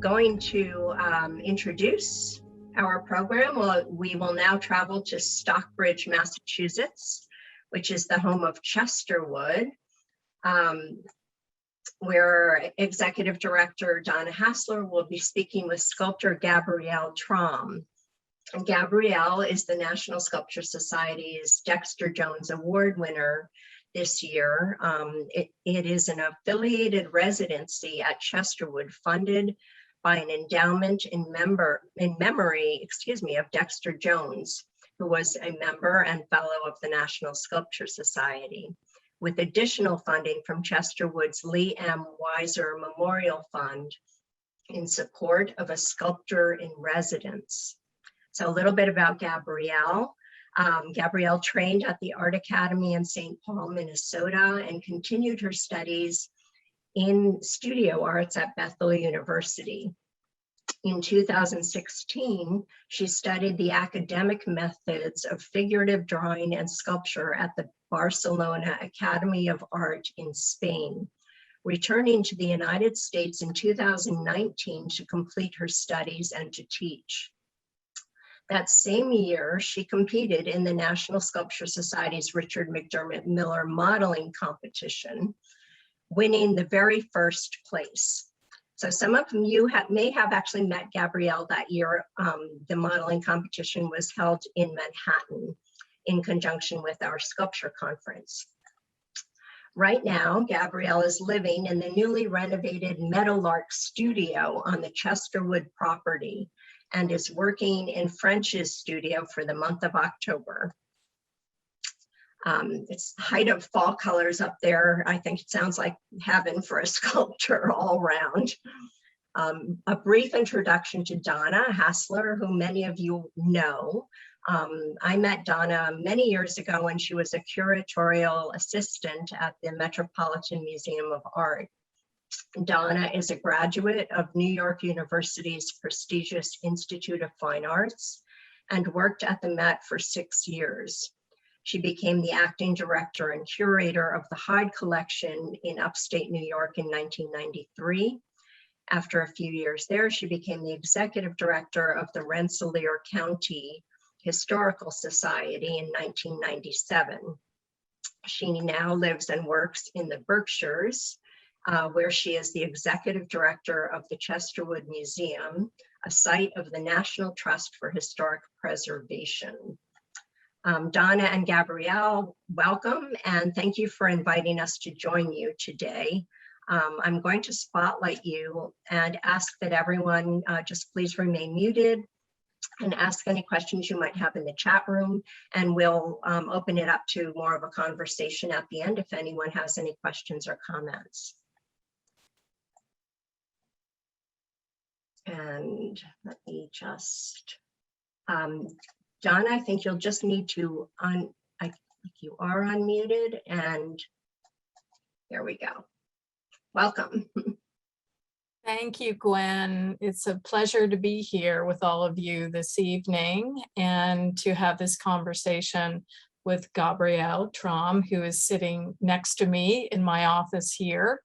going to introduce our program. We will now travel to Stockbridge, Massachusetts, which is the home of Chesterwood, where Executive Director Donna Hassler will be speaking with sculptor Gabrielle Trom. And Gabrielle is the National Sculpture Society's Dexter Jones Award winner this year. It is an affiliated residency at Chesterwood funded by an endowment in memory of Dexter Jones, who was a member and fellow of the National Sculpture Society, with additional funding from Chesterwood's Lee M. Weiser Memorial Fund in support of a sculptor in residence. So a little bit about Gabrielle. Gabrielle trained at the Art Academy in St. Paul, Minnesota, and continued her studies in studio arts at Bethel University. In 2016, she studied the academic methods of figurative drawing and sculpture at the Barcelona Academy of Art in Spain, returning to the United States in 2019 to complete her studies and to teach. That same year, she competed in the National Sculpture Society's Richard McDermott Miller modeling competition, winning the very first place. So some of you may have actually met Gabrielle that year. The modeling competition was held in Manhattan in conjunction with our sculpture conference. Right now, Gabrielle is living in the newly renovated Meadowlark studio on the Chesterwood property and is working in French's studio for the month of October. It's the height of fall colors up there. I think it sounds like heaven for a sculptor all around. A brief introduction to Donna Hassler, who many of you know. I met Donna many years ago when she was a curatorial assistant at the Metropolitan Museum of Art. Donna is a graduate of New York University's prestigious Institute of Fine Arts and worked at the Met for 6 years. She became the acting director and curator of the Hyde Collection in upstate New York in 1993. After a few years there, she became the executive director of the Rensselaer County Historical Society in 1997. She now lives and works in the Berkshires, where she is the executive director of the Chesterwood Museum, a site of the National Trust for Historic Preservation. Donna and Gabrielle, welcome, and thank you for inviting us to join you today. I'm going to spotlight you and ask that everyone just please remain muted and ask any questions you might have in the chat room, and we'll open it up to more of a conversation at the end if anyone has any questions or comments. And let me just, Donna, I think you'll just need to, I think you are unmuted, and there we go. Welcome. Thank you, Gwen. It's a pleasure to be here with all of you this evening and to have this conversation with Gabrielle Trom, who is sitting next to me in my office here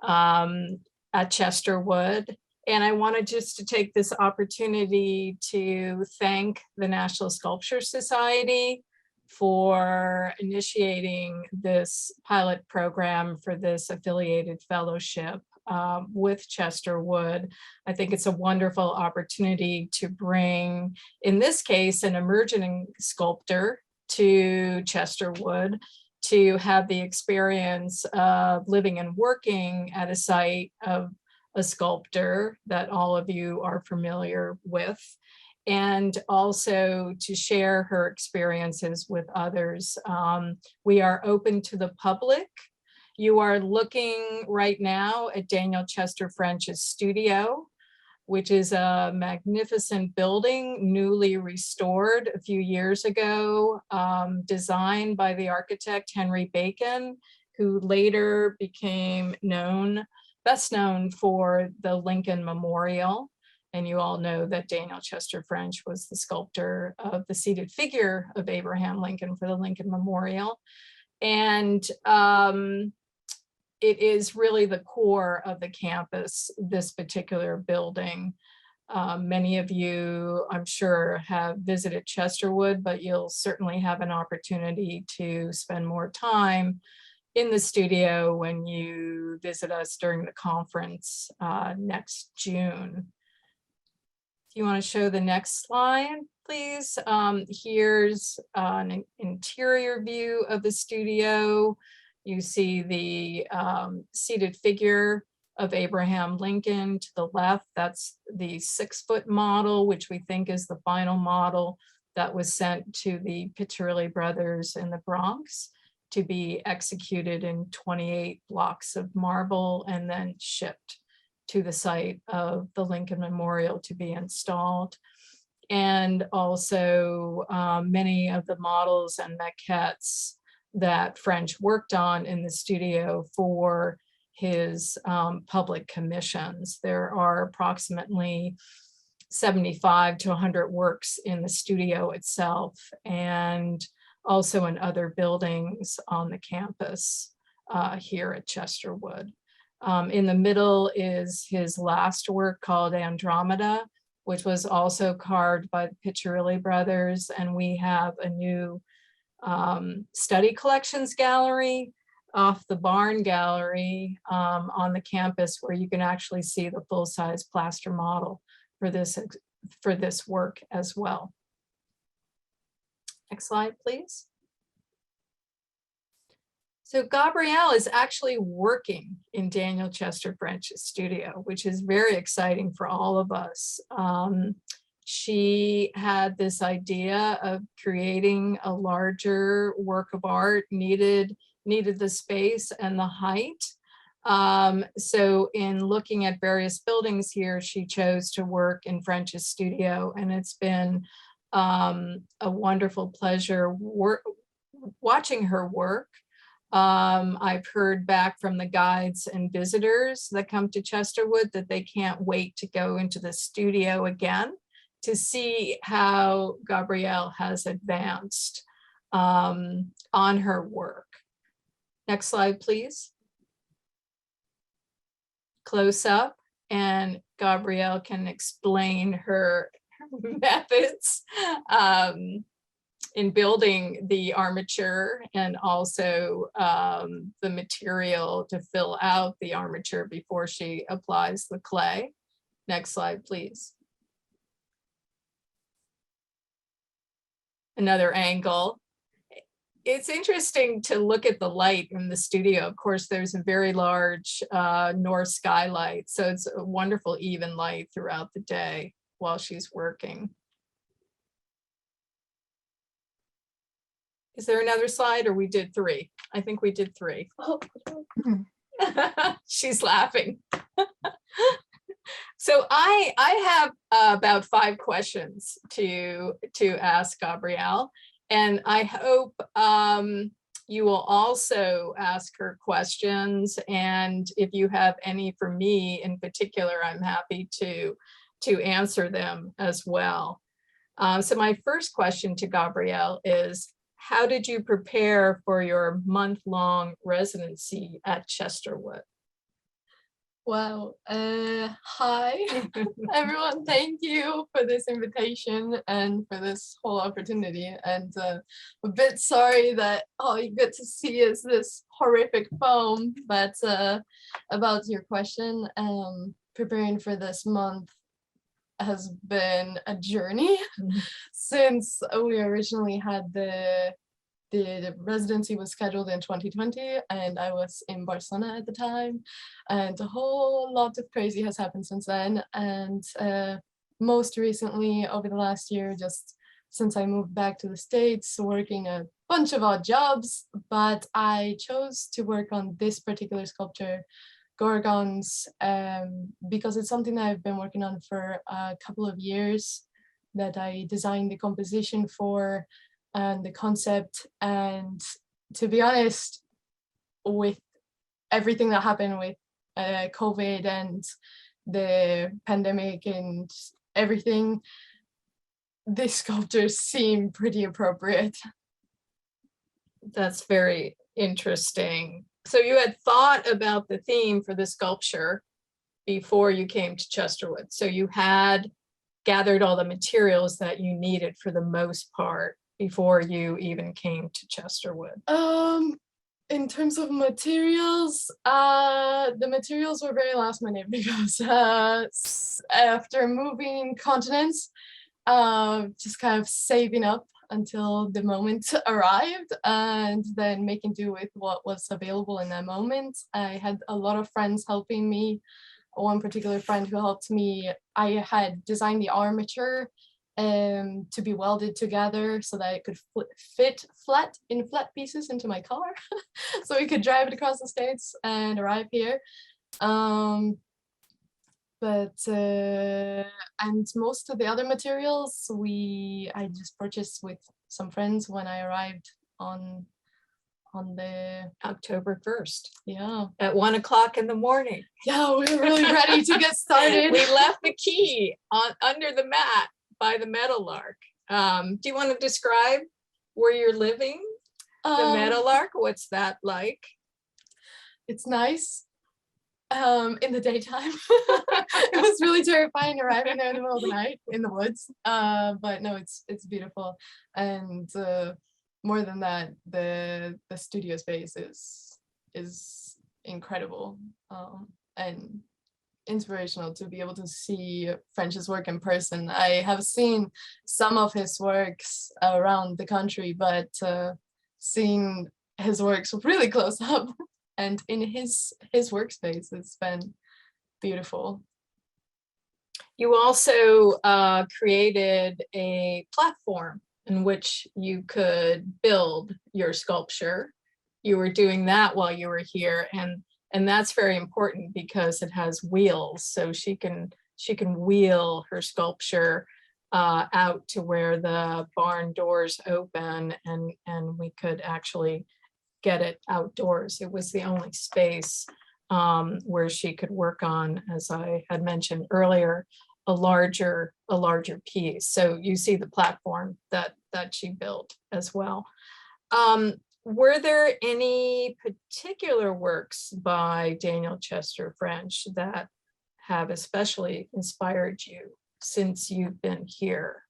at Chesterwood. And I wanted just to take this opportunity to thank the National Sculpture Society for initiating this pilot program for this affiliated fellowship with Chesterwood. I think it's a wonderful opportunity to bring, in this case, an emerging sculptor to Chesterwood to have the experience of living and working at a site of a sculptor that all of you are familiar with, and also to share her experiences with others. We are open to the public. You are looking right now at Daniel Chester French's studio, which is a magnificent building, newly restored a few years ago, designed by the architect Henry Bacon, who later became best known for the Lincoln Memorial. And you all know that Daniel Chester French was the sculptor of the seated figure of Abraham Lincoln for the Lincoln Memorial. And it is really the core of the campus, this particular building. Many of you, I'm sure, have visited Chesterwood, but you'll certainly have an opportunity to spend more time in the studio when you visit us during the conference next June. If you want to show the next slide, please. Here's an interior view of the studio. You see the seated figure of Abraham Lincoln to the left. That's the 6-foot model, which we think is the final model that was sent to the Piccirilli brothers in the Bronx to be executed in 28 blocks of marble and then shipped to the site of the Lincoln Memorial to be installed. And also many of the models and maquettes that French worked on in the studio for his public commissions. There are approximately 75 to 100 works in the studio itself, and also in other buildings on the campus here at Chesterwood. In the middle is his last work called Andromeda, which was also carved by the Piccirilli brothers. And we have a new study collections gallery off the Barn Gallery on the campus, where you can actually see the full-size plaster model for this work as well. Next slide, please. So Gabrielle is actually working in Daniel Chester French's studio, which is very exciting for all of us. She had this idea of creating a larger work of art, needed the space and the height. So in looking at various buildings here, she chose to work in French's studio, and it's been a wonderful pleasure watching her work. I've heard back from the guides and visitors that come to Chesterwood that they can't wait to go into the studio again to see how Gabrielle has advanced on her work. Next slide, please. Close up, and Gabrielle can explain her methods in building the armature, and also the material to fill out the armature before she applies the clay. Next slide, please. Another angle. It's interesting to look at the light in the studio. Of course, there's a very large north skylight, so it's a wonderful even light throughout the day while she's working. Is there another slide, or we did 3? I think we did 3. Oh. She's laughing. So I have about 5 questions to ask Gabrielle, and I hope you will also ask her questions. And if you have any for me in particular, I'm happy to answer them as well. So my first question to Gabrielle is, how did you prepare for your month-long residency at Chesterwood? Wow. Hi, everyone. Thank you for this invitation and for this whole opportunity. And a bit sorry that all you get to see is this horrific foam. But about your question, preparing for this month has been a journey since we originally had the residency was scheduled in 2020, and I was in Barcelona at the time, and a whole lot of crazy has happened since then. And most recently, over the last year, just since I moved back to the States, working a bunch of odd jobs, but I chose to work on this particular sculpture, Gorgons, because it's something that I've been working on for a couple of years, that I designed the composition for and the concept. And to be honest, with everything that happened with COVID and the pandemic and everything, this sculpture seemed pretty appropriate. That's very interesting. So you had thought about the theme for the sculpture before you came to Chesterwood. So you had gathered all the materials that you needed for the most part before you even came to Chesterwood. In terms of materials, the materials were very last minute because after moving continents, just kind of saving up until the moment arrived and then making do with what was available in that moment. I had a lot of friends helping me. One particular friend who helped me, I had designed the armature to be welded together so that it could fit flat pieces into my car so we could drive it across the states and arrive here. And most of the other materials I just purchased with some friends when I arrived on the October 1st. Yeah. At 1 o'clock in the morning. Yeah, we were really ready to get started. We left the key under the mat by the Meadowlark. Do you want to describe where you're living? The Meadowlark, what's that like? It's nice. In the daytime. It was really terrifying arriving there in the middle of the night in the woods. But no, it's beautiful. And more than that, the studio space is incredible and inspirational to be able to see French's work in person. I have seen some of his works around the country, but seeing his works really close up and in his workspace, it's been beautiful. You also created a platform in which you could build your sculpture. You were doing that while you were here, and that's very important because it has wheels, so she can wheel her sculpture out to where the barn doors open, and we could actually get it outdoors. It was the only space where she could work on, as I had mentioned earlier, a larger piece. So you see the platform that she built as well. Were there any particular works by Daniel Chester French that have especially inspired you since you've been here?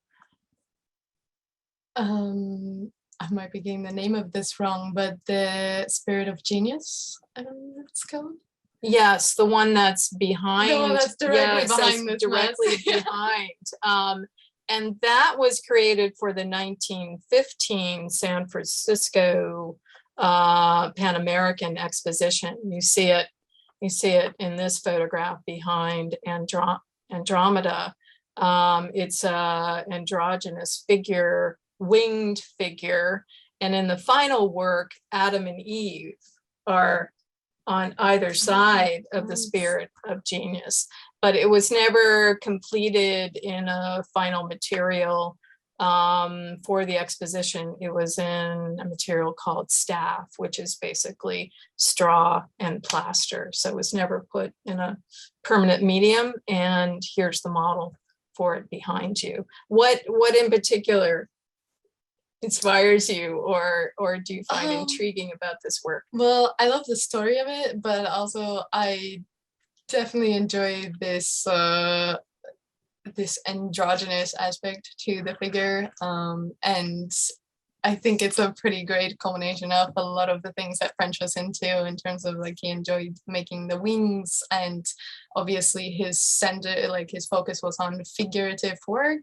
I might be getting the name of this wrong, but the Spirit of Genius, I don't know what it's called. Yes, the one that's behind. The one that's directly behind that's this directly mess. behind. And that was created for the 1915 San Francisco Pan American Exposition. You see it in this photograph behind Andromeda. It's a androgynous figure, winged figure, and in the final work, Adam and Eve are on either side of the Spirit of Genius, but it was never completed in a final material for the exposition. It was in a material called staff, which is basically straw and plaster. So it was never put in a permanent medium, and here's the model for it behind you. What in particular inspires you or do you find intriguing about this work? Well, I love the story of it, but also I definitely enjoy this this androgynous aspect to the figure, and I think it's a pretty great combination of a lot of the things that French was into in terms of like he enjoyed making the wings, and obviously his center, like his focus was on figurative work.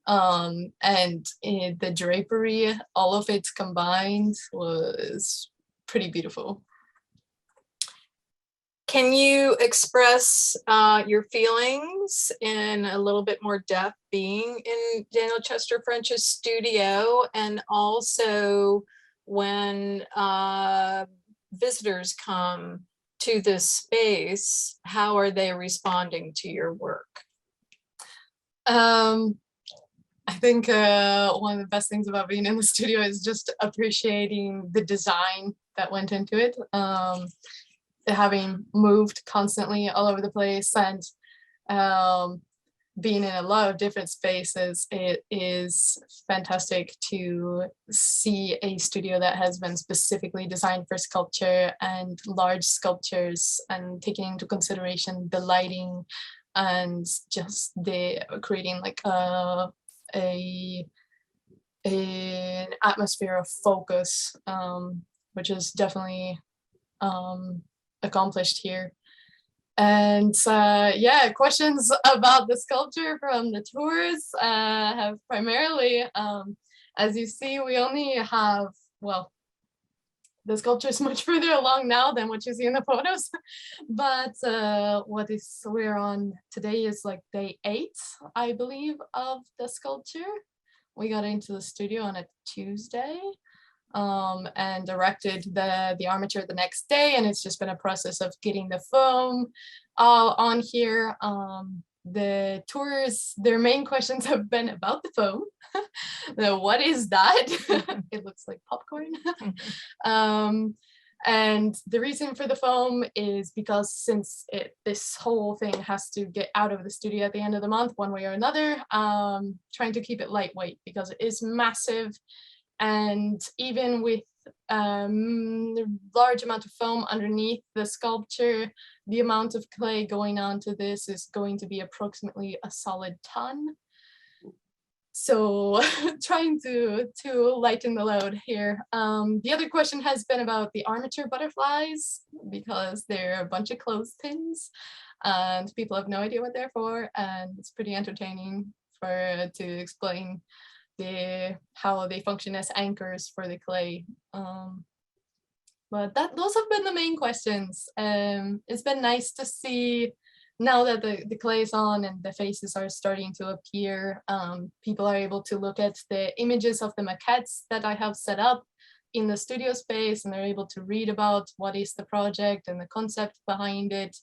And the drapery, all of it combined was pretty beautiful. Can you express your feelings in a little bit more depth being in Daniel Chester French's studio, and also when visitors come to this space, how are they responding to your work? I think one of the best things about being in the studio is just appreciating the design that went into it. Having moved constantly all over the place, and being in a lot of different spaces, it is fantastic to see a studio that has been specifically designed for sculpture and large sculptures, and taking into consideration the lighting and just the creating like an atmosphere of focus, which is definitely accomplished here. And yeah, questions about the sculpture from the tours have primarily, as you see, we only have, well, the sculpture is much further along now than what you see in the photos. But we're on today is like day 8, I believe, of the sculpture. We got into the studio on a Tuesday. And erected the armature the next day, and it's just been a process of getting the foam on here. The tours, their main questions have been about the foam. What is that? It looks like popcorn. And the reason for the foam is because since this whole thing has to get out of the studio at the end of the month, one way or another, trying to keep it lightweight because it is massive. And even with the large amount of foam underneath the sculpture, the amount of clay going onto this is going to be approximately a solid ton. So trying to lighten the load here. The other question has been about the armature butterflies, because they're a bunch of clothespins and people have no idea what they're for, and it's pretty entertaining to explain how they function as anchors for the clay. But those have been the main questions. It's been nice to see now that the clay is on and the faces are starting to appear. People are able to look at the images of the maquettes that I have set up in the studio space, and they're able to read about what is the project and the concept behind it.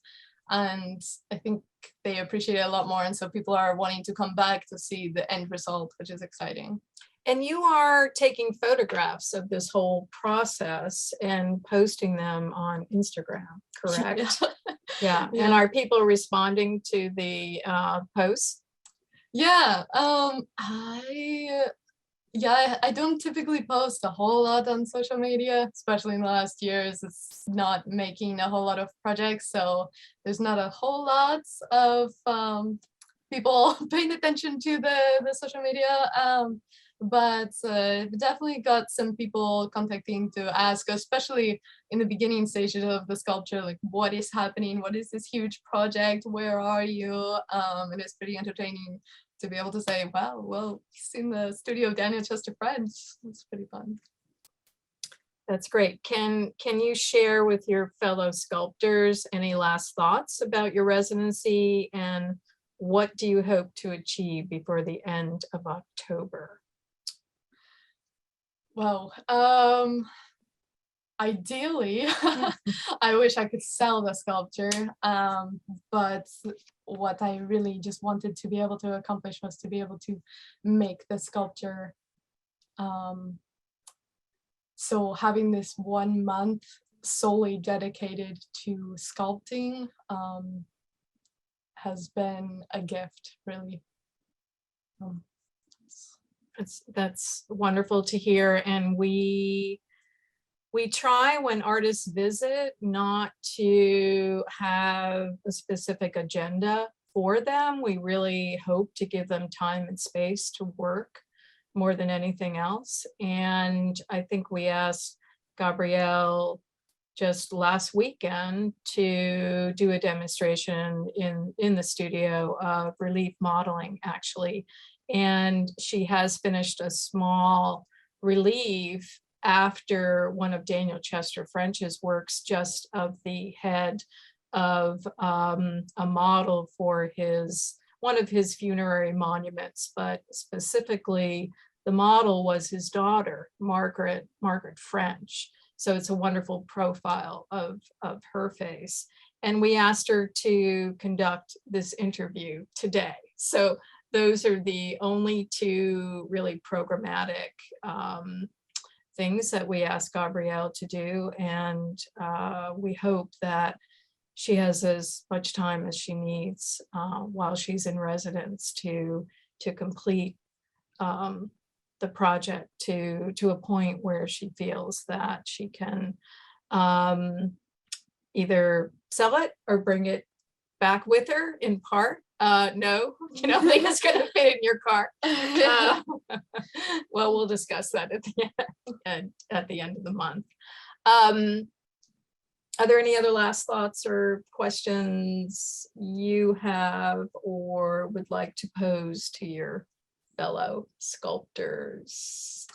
And I think they appreciate it a lot more. And so people are wanting to come back to see the end result, which is exciting. And you are taking photographs of this whole process and posting them on Instagram, correct? Yeah. Yeah. And are people responding to the posts? Yeah. I don't typically post a whole lot on social media, especially in the last years. It's not making a whole lot of projects, so there's not a whole lot of people paying attention to the social media. But definitely got some people contacting to ask, especially in the beginning stages of the sculpture, like what is happening? What is this huge project? Where are you? And it's pretty entertaining to be able to say, wow, well, he's in the studio of Daniel Chester French. It's pretty fun. That's great. Can you share with your fellow sculptors any last thoughts about your residency, and what do you hope to achieve before the end of October? Well, ideally, I wish I could sell the sculpture, but what I really just wanted to be able to accomplish was to be able to make the sculpture. So having this 1 month solely dedicated to sculpting has been a gift, really. That's wonderful to hear. And we try, when artists visit, not to have a specific agenda for them. We really hope to give them time and space to work more than anything else. And I think we asked Gabrielle just last weekend to do a demonstration in the studio of relief modeling, actually. And she has finished a small relief after one of Daniel Chester French's works, just of the head of a model for one of his funerary monuments, but specifically the model was his daughter, Margaret French. So it's a wonderful profile of her face. And we asked her to conduct this interview today. So those are the only two really programmatic things that we asked Gabrielle to do. And we hope that she has as much time as she needs while she's in residence to complete the project to a point where she feels that she can either sell it or bring it back with her in part. No, you don't think it's going to fit in your car. Well, we'll discuss that at the end of the month. Are there any other last thoughts or questions you have or would like to pose to your fellow sculptors?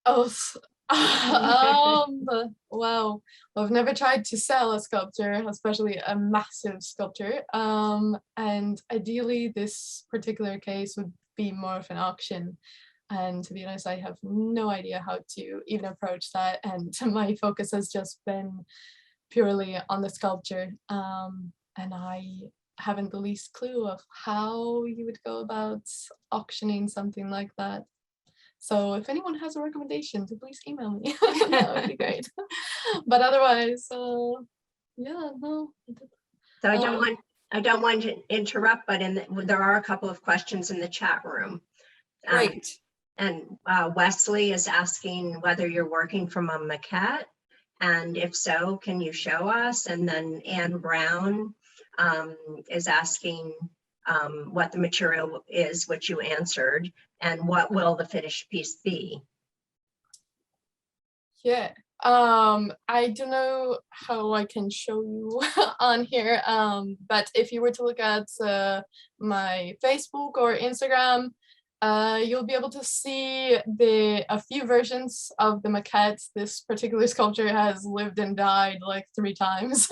Oh, wow. I've never tried to sell a sculpture, especially a massive sculpture. And ideally, this particular case would be more of an auction. And to be honest, I have no idea how to even approach that. And my focus has just been purely on the sculpture. And I haven't the least clue of how you would go about auctioning something like that. So if anyone has a recommendation, please email me. That would be great. But otherwise, yeah, no. So I don't want to interrupt, but there are a couple of questions in the chat room. Great. And Wesley is asking whether you're working from a maquette, and if so, can you show us? And then Anne Brown is asking what the material is, which you answered, and what will the finished piece be? Yeah, I don't know how I can show you on here, but if you were to look at my Facebook or Instagram, you'll be able to see a few versions of the maquette. This particular sculpture has lived and died like 3 times.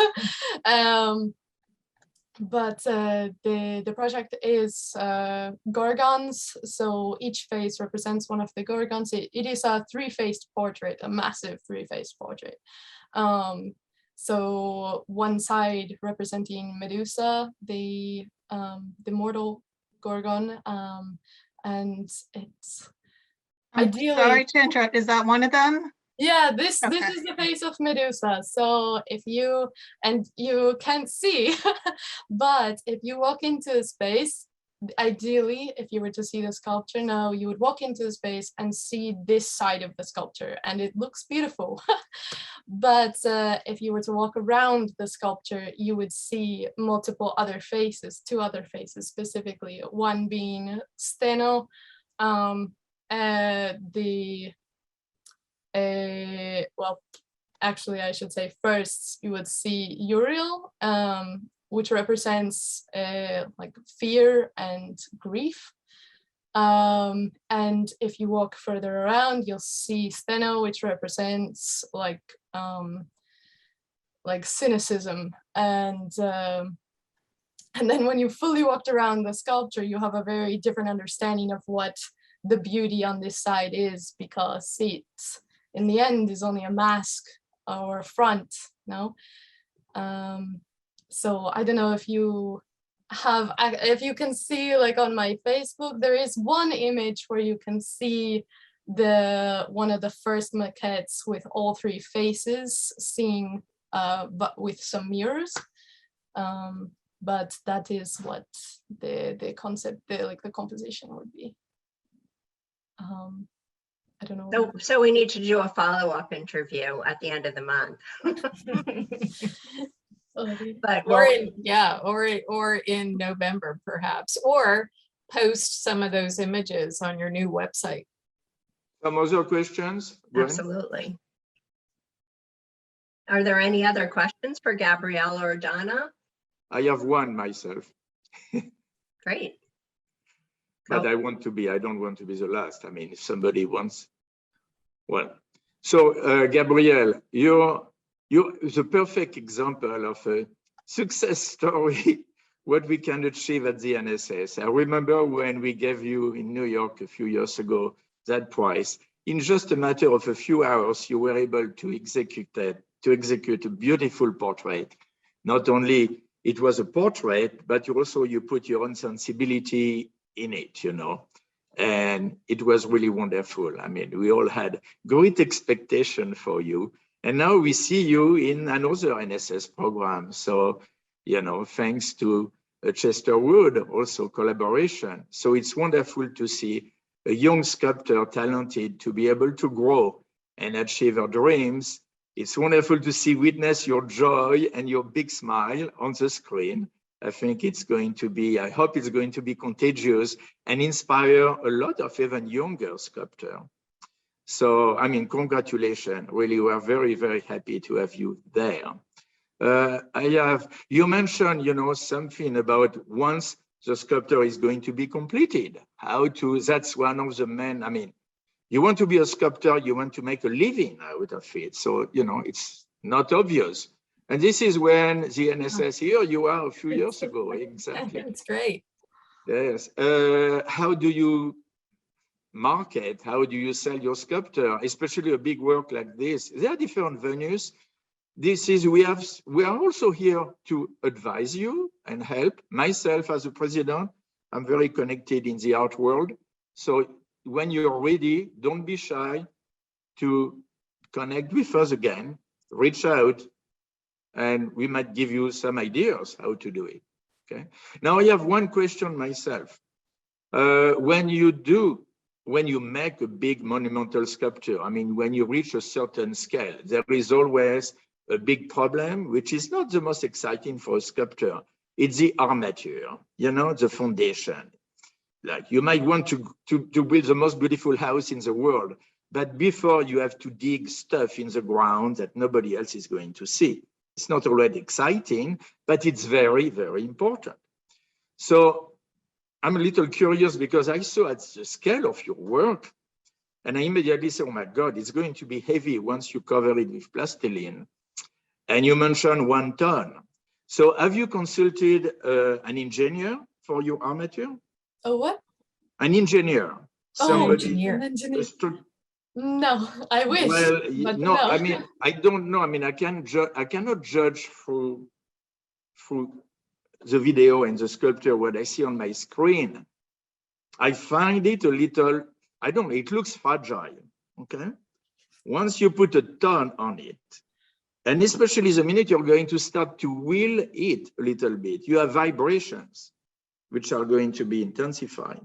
But the project is gorgons, so each face represents one of the gorgons. It is a 3-faced portrait, a massive 3-faced portrait. So one side representing Medusa, the mortal gorgon, and it's ideally. Sorry to interrupt. Is that one of them? Yeah, this Okay. is the face of Medusa. So if you can't see, but if you walk into a space, ideally, if you were to see the sculpture now, you would walk into the space and see this side of the sculpture, and it looks beautiful. But if you were to walk around the sculpture, you would see multiple other faces, 2 other faces specifically, one being Steno, well, actually, I should say first you would see Uriel, which represents like fear and grief. And if you walk further around, you'll see Steno, which represents like cynicism. And then when you fully walked around the sculpture, you have a very different understanding of what the beauty on this side is, because it's in the end is only a mask or a front, no? So I don't know if you can see, like on my Facebook, there is one image where you can see one of the first maquettes with all 3 faces seeing, but with some mirrors. But that is what the concept, the composition would be. I don't know. So we need to do a follow-up interview at the end of the month. But or in November perhaps, or post some of those images on your new website. Some other questions? Gwen? Absolutely. Are there any other questions for Gabrielle or Donna? I have one myself. Great. But I don't want to be the last. I mean, if somebody wants one. So Gabrielle, you're the perfect example of a success story, what we can achieve at the NSS. I remember when we gave you in New York a few years ago that prize. In just a matter of a few hours, you were able to execute a beautiful portrait. Not only it was a portrait, but you put your own sensibility in it, and it was really wonderful. I mean, we all had great expectation for you, And now we see you in another NSS program. So, you know, thanks to Chester Wood, also collaboration. So it's wonderful to see a young sculptor, talented, to be able to grow and achieve her dreams. It's wonderful to see, witness your joy and your big smile on the screen. I think it's going to be, I hope it's going to be contagious and inspire a lot of even younger sculptors. So, I mean, congratulations. Really, we are very, very happy to have you there. You mentioned, you know, something about once the sculpture is going to be completed, that's one of the main, I mean, you want to be a sculptor, you want to make a living out of it. So, you know, it's not obvious. And this is when the NSS, here you are a few years ago, exactly. It's great. Yes. How do you market? How do you sell your sculpture, especially a big work like this? There are different venues. We are also here to advise you and help. Myself as a president, I'm very connected in the art world. So when you're ready, don't be shy to connect with us again, reach out, and we might give you some ideas how to do it, okay? Now I have one question myself. When you make a big monumental sculpture, I mean, when you reach a certain scale, there is always a big problem, which is not the most exciting for a sculptor. It's the armature, you know, the foundation. Like you might want to build the most beautiful house in the world, but before you have to dig stuff in the ground that nobody else is going to see. It's not already exciting, but it's very, very important. So I'm a little curious because I saw at the scale of your work, and I immediately said, oh my God, it's going to be heavy once you cover it with plastiline. And you mentioned 1 ton. So have you consulted an engineer for your armature? Oh, what? An engineer. Somebody. Engineer. An engineer. No, I wish. Well, but no, I mean, I don't know. I mean, I cannot judge through the video and the sculpture what I see on my screen. I find it a little, I don't know, it looks fragile, okay? Once you put a ton on it, and especially the minute you're going to start to wheel it a little bit, you have vibrations, which are going to be intensified.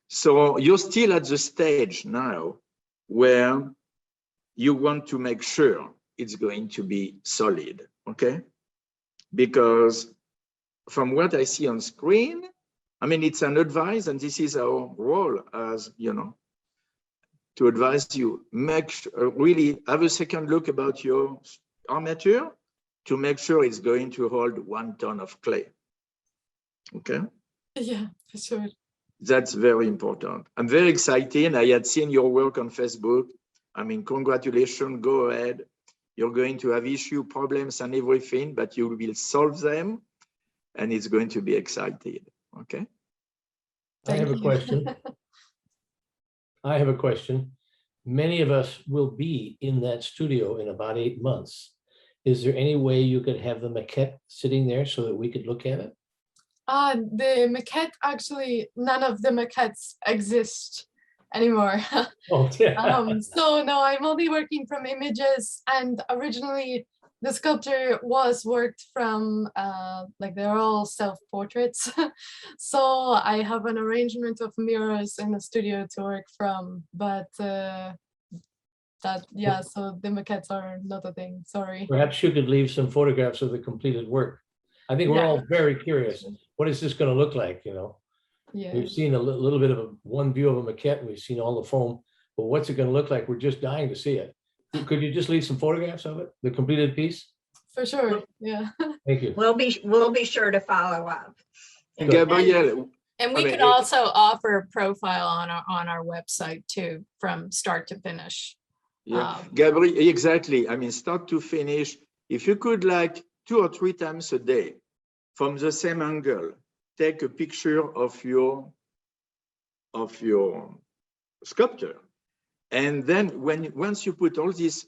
So you're still at the stage now where you want to make sure it's going to be solid, okay? Because from what I see on screen, I mean, it's an advice, and this is our role as, you know, to advise you, really have a second look about your armature to make sure it's going to hold 1 ton of clay, okay? Yeah, for sure. That's very important. I'm very excited. I had seen your work on Facebook. I mean, congratulations, go ahead. You're going to have issue, problems and everything, but you will solve them and it's going to be exciting, okay? I have a question. I have a question. Many of us will be in that studio in about 8 months. Is there any way you could have the maquette sitting there so that we could look at it? The maquette, actually, none of the maquettes exist anymore. Oh, yeah. So no, I'm only working from images, and originally the sculpture was worked from, like they're all self-portraits. So I have an arrangement of mirrors in the studio to work from, but yeah, so the maquettes are not a thing, sorry. Perhaps you could leave some photographs of the completed work. I think we're all very curious. What is this going to look like, you know? Yeah. We've seen a little bit of one view of a maquette, and we've seen all the foam, but what's it going to look like? We're just dying to see it. Could you just leave some photographs of it, the completed piece? For sure, yeah. Thank you. We'll be sure to follow up. And Gabrielle, And we I mean, could also offer a profile on our website too, from start to finish. yeah, Gabrielle, exactly. I mean, start to finish. If you could, like 2 or 3 times a day, from the same angle, take a picture of your sculpture. And then once you put all these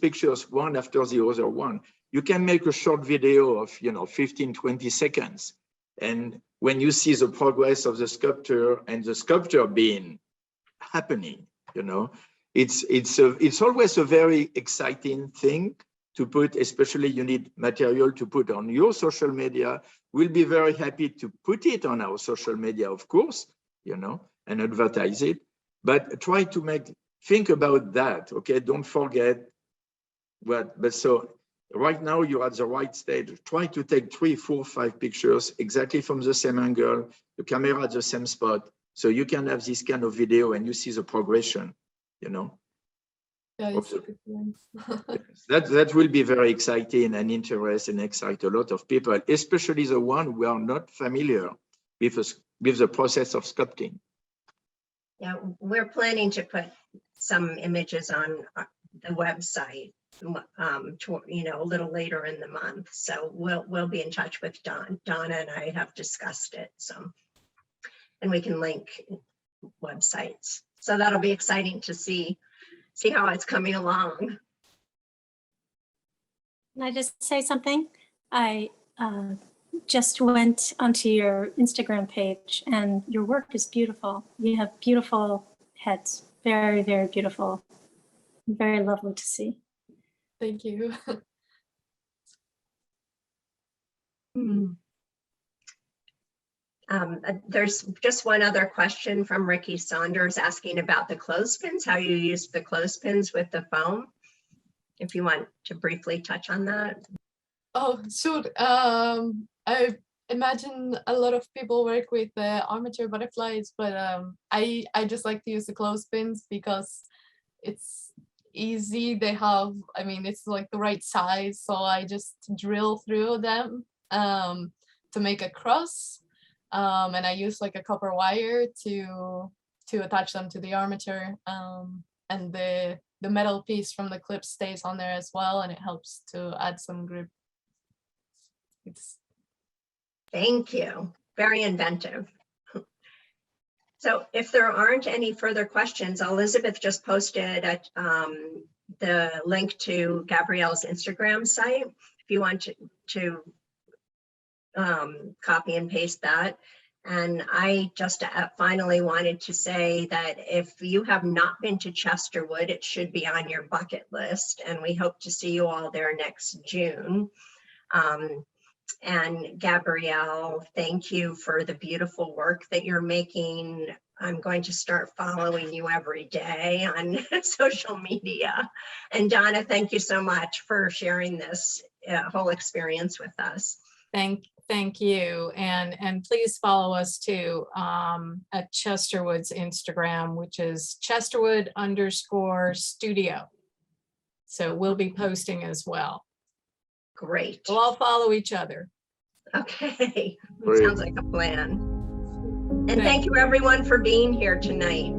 pictures one after the other one, you can make a short video of 15, 20 seconds. And when you see the progress of the sculpture and the sculpture being happening, It's always a very exciting thing to put, especially you need material to put on your social media. We'll be very happy to put it on our social media, of course, you know, and advertise it, but try to think about that, okay? Don't forget but so right now you're at the right stage. Try to take 3, 4, 5 pictures exactly from the same angle, the camera at the same spot, so you can have this kind of video and you see the progression, you know. Yeah, it's a good one. That will be very exciting and interest and excite a lot of people, especially the one who are not familiar with the process of sculpting. Yeah, we're planning to put some images on the website, you know, a little later in the month. So we'll be in touch with Donna and I have discussed it. So, and we can link websites. So that'll be exciting to see how it's coming along. Can I just say something? I just went onto your Instagram page and your work is beautiful. You have beautiful heads, very, very beautiful, very lovely to see. Thank you. There's just one other question from Ricky Saunders asking about the clothespins, how you use the clothespins with the foam. If you want to briefly touch on that. Oh, sure. I imagine a lot of people work with armature butterflies, but I just like to use the clothespins because it's easy. They have, I mean, it's like the right size, so I just drill through them to make a cross, and I use like a copper wire to attach them to the armature, and the metal piece from the clip stays on there as well, and it helps to add some grip. Thank you. Very inventive. So if there aren't any further questions, Elizabeth just posted the link to Gabrielle's Instagram site. If you want to copy and paste that. And I just finally wanted to say that if you have not been to Chesterwood, it should be on your bucket list. And we hope to see you all there next June. And Gabrielle, thank you for the beautiful work that you're making. I'm going to start following you every day on social media. And Donna, thank you so much for sharing this whole experience with us. Thank you. And please follow us too at Chesterwood's Instagram, which is Chesterwood_studio. So we'll be posting as well. Great. We'll all follow each other. Okay. Great. Sounds like a plan. And thank you everyone for being here tonight.